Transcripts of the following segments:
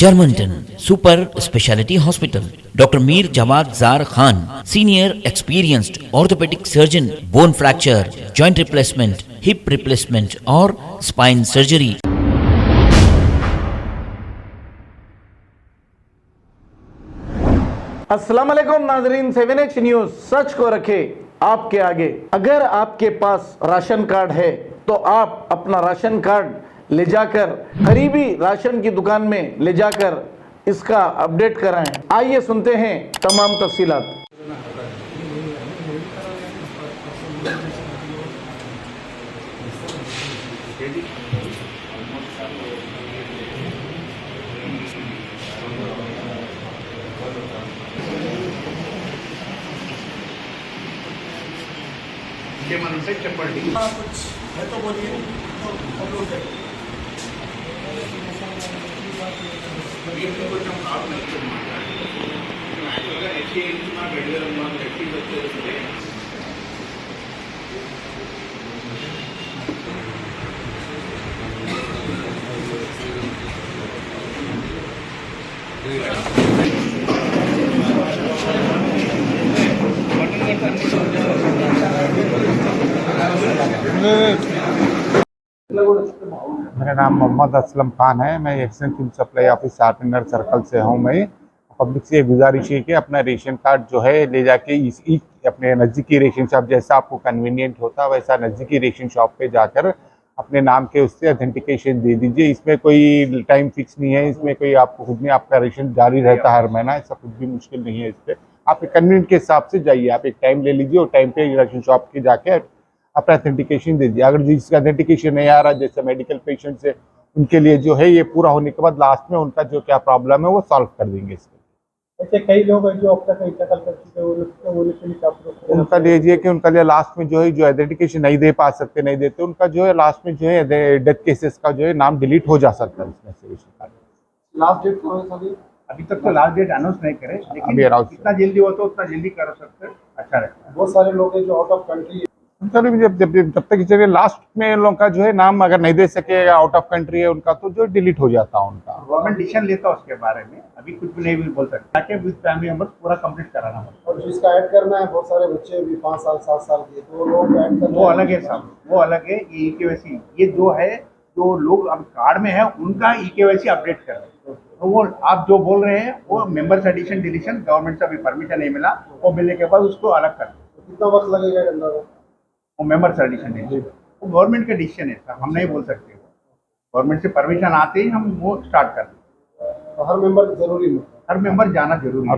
Germanton super speciality hospital, doctor Mir Jawad Jar Khan, senior experienced orthopaedic surgeon, bone fracture, joint replacement, hip replacement और spine surgery. अस्सलाम वालेकुम नाजरीन, 7H news सच को रखे आपके आगे। अगर आपके पास राशन कार्ड है तो आप अपना राशन कार्ड ले जाकर करीबी राशन की दुकान में ले जाकर इसका अपडेट कराएं। आइए सुनते हैं तमाम तफसीलात। से चप्पल कुछ है तो बोलिए मेरा नाम मोहम्मद असलम खान है। मैं exchange food supply office Charminar circle से हूँ। मैं पब्लिक से गुजारिश है कि अपना रेशन कार्ड जो है ले जाके अपने नज़दीकी रेशन शॉप, जैसा आपको कन्वीनियंट होता वैसा नज़दीकी रेशन शॉप पे जाकर अपने नाम के उससे ऑथेंटिकेशन दे दीजिए। इसमें कोई टाइम फिक्स नहीं है, इसमें कोई आपको खुद में आपका रेशन जारी रहता है हर महीना, ऐसा कुछ भी मुश्किल नहीं है। इस पर आप कन्वीनियंट के हिसाब से जाइए, आप एक टाइम ले लीजिए और टाइम पे रेशन शॉप के जाके अपना ऑथेंटिकेशन दे दीजिए। अगर जिसका ऑथेंटिकेशन नहीं आ रहा, जैसे मेडिकल पेशेंट्स है, उनके लिए जो है ये पूरा होने के बाद लास्ट में उनका जो क्या प्रॉब्लम है वो सॉल्व कर देंगे। इसके ऐसे कई लोग हैं जो अब तक इंतकाल कर चुके हैं, उनका लीजिए कि उनका लिए लास्ट में जो है जो ऑथेंटिकेशन नहीं दे पा सकते, नहीं देते, उनका जो है लास्ट में जो है डेथ केसेस का जो है नाम डिलीट हो जा सकता है इसमें से। लास्ट डेट कौन है? अभी तक तो लास्ट डेट अनाउंस नहीं करे, लेकिन जितना जल्दी हो तो उतना जल्दी कर सकते हैं, अच्छा रहता है। बहुत सारे लोग हैं जो आउट ऑफ कंट्री, जब तक चलिए लास्ट में लोगों का जो है नाम अगर नहीं दे सके, आउट ऑफ कंट्री है उनका, तो जो डिलीट हो जाता है उनका। गवर्नमेंट डिसीजन लेता है उसके बारे में, अभी कुछ भी नहीं बोल सकता। ताकि विद फैमिली मेंबर्स पूरा कंप्लीट कराना पड़ता है। और जिसका ऐड करना है, बहुत सारे बच्चे भी 5 साल 7 साल के, तो लोग ऐड करना वो अलग है साहब, वो अलग है। ये ईकेवाईसी ये जो है, जो लोग अब कार्ड में है उनका ईकेवाईसी अपडेट कर रहे हैं, तो वो आप जो बोल रहे हैं वो मेंबर्स एडिशन डिलीशन गवर्नमेंट से अभी परमिशन नहीं मिला, वो मिलने के बाद उसको अलग कर। कितना वक्त लगेगा अंदाजा? वो मेंबर्स एडिशन है, वो गवर्नमेंट का डिसीजन है सर, हम नहीं बोल सकते। गवर्नमेंट से परमिशन आते ही हम वो स्टार्ट कर दें। तो हर मेंबर जरूरी है, हर मेंबर जाना जरूरी है।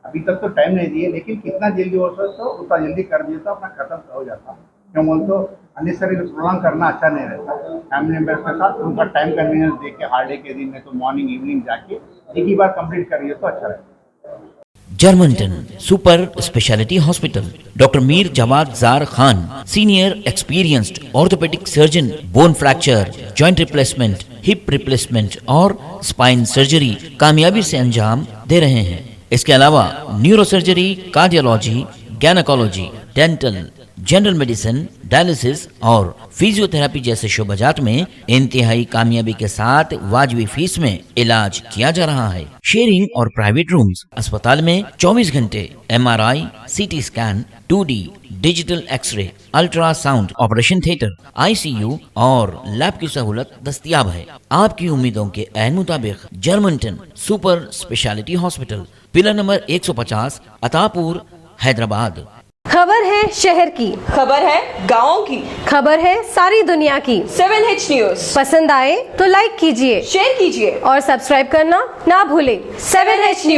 अभी तक तो टाइम नहीं दिए, लेकिन कितना जल्दी हो सकता उतना जल्दी कर दिया तो अपना खत्म हो जाता। क्यों बोल तो अननेसेसरी प्रोग्राम करना अच्छा नहीं रहता। फैमिली मेंबर्स के साथ उनका टाइम कन्वीनियंस देख के हार्ड डे के दिन में तो मॉर्निंग इवनिंग जाके एक ही बार कंप्लीट करिए तो अच्छा रहता। Germanton super speciality hospital, doctor Mir Jawad Jar Khan, senior experienced orthopaedic surgeon, bone fracture, joint replacement, hip replacement और स्पाइन सर्जरी कामयाबी से अंजाम दे रहे हैं। इसके अलावा neuro surgery, cardiology, gynaecology, dental, general medicine, dialysis और फिजियोथेरेपी जैसे शोबाजात में इंतहाई कामयाबी के साथ वाजिबी फीस में इलाज किया जा रहा है। शेयरिंग और प्राइवेट रूम्स, अस्पताल में 24 घंटे MRI, CT scan, 2D digital x-ray, ultrasound, operation theatre, ICU और लैब की सहूलत दस्तयाब है। आपकी उम्मीदों के ऐन मुताबिक Germanton super speciality hospital, pillar number 150, Attapur, Hyderabad. खबर है शहर की, खबर है गाँव की, खबर है सारी दुनिया की। 7H न्यूज पसंद आए तो लाइक कीजिए, शेयर कीजिए और सब्सक्राइब करना ना भूलें। 7H news.